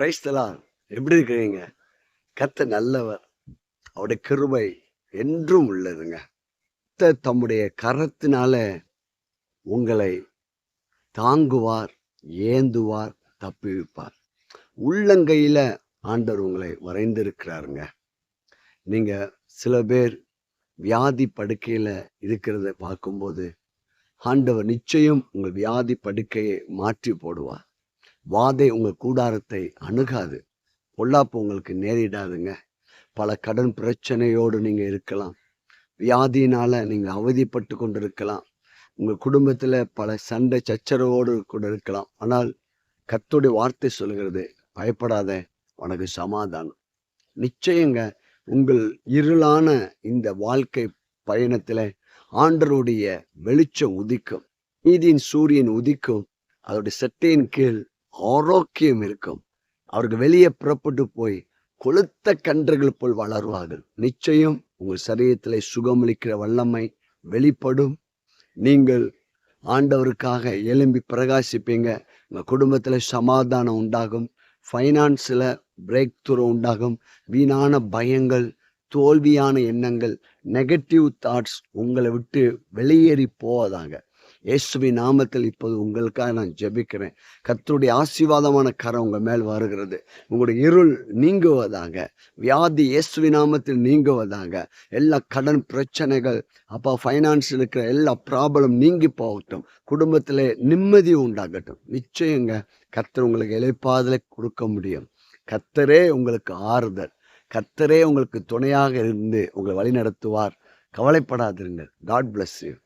Praise the Lord. எப்படி இருக்கிறீங்க? கர்த்தர் நல்லவர். அவருடைய கிருபை என்றும் உள்ளதுங்க. கர்த்தர் தம்முடைய கரத்தினால உங்களை தாங்குவார், ஏந்துவார், தப்புவிப்பார். உள்ளங்கையில ஆண்டவர் உங்களை வரைந்திருக்கிறாருங்க. நீங்க சில பேர் வியாதி படுக்கையில இருக்கிறத பார்க்கும்போது ஆண்டவர் நிச்சயம் உங்கள் வியாதி படுக்கையை மாற்றி போடுவார். வாதை உங்கள் கூடாரத்தை அணுகாது. பொல்லாப்பு உங்களுக்கு நேரிடாதுங்க. பல கடன் பிரச்சனையோடு நீங்க இருக்கலாம். வியாதியினால நீங்க அவதிப்பட்டு கொண்டு இருக்கலாம். உங்க குடும்பத்துல பல சண்டை சச்சரவோடு கூட இருக்கலாம். ஆனால் கர்த்தருடைய வார்த்தை சொல்லுகிறது, பயப்படாத, உனக்கு சமாதானம். நிச்சயங்க உங்கள் இருளான இந்த வாழ்க்கை பயணத்துல ஆண்டவருடைய வெளிச்சம் உதிக்கும். நீதியின் சூரியன் உதிக்கும். அதோடைய செட்டையின் கீழ் ஆரோக்கியம் இருக்கும். அவருக்கு வெளியே புறப்பட்டு போய் கொளுத்த கன்றுகள் போல் வளருவார்கள். நிச்சயம் உங்கள் சரீரத்திலே சுகமளிக்கிற வல்லமை வெளிப்படும். நீங்கள் ஆண்டவருக்காக எழும்பி பிரகாசிப்பீங்க. உங்க குடும்பத்துல சமாதானம் உண்டாகும். ஃபைனான்ஸில் பிரேக் த்ரூ உண்டாகும். வீணான பயங்கள், தோல்வியான எண்ணங்கள், நெகட்டிவ் தாட்ஸ் உங்களை விட்டு வெளியேறி போவதாக இயேசுவின் நாமத்தில் இப்போது உங்களுக்காக நான் ஜெபிக்கிறேன். கர்த்தருடைய ஆசீர்வாதமான கரம் உங்கள் மேல் வருகிறது. உங்களுடைய இருள் நீங்குவதாக. வியாதி இயேசுவின் நாமத்தில் நீங்குவதாக. எல்லா கடன் பிரச்சனைகள், அப்போ ஃபைனான்ஸ் இருக்கிற எல்லா ப்ராப்ளம் நீங்கி போகட்டும். குடும்பத்தில் நிம்மதி உண்டாகட்டும். நிச்சயங்க கர்த்தர் உங்களுக்கு இளைப்பாறுதலை கொடுக்க முடியும். கர்த்தரே உங்களுக்கு ஆறுதல். கர்த்தரே உங்களுக்கு துணையாக இருந்து உங்களை வழி நடத்துவார். கவலைப்படாதிருங்கள். God bless you.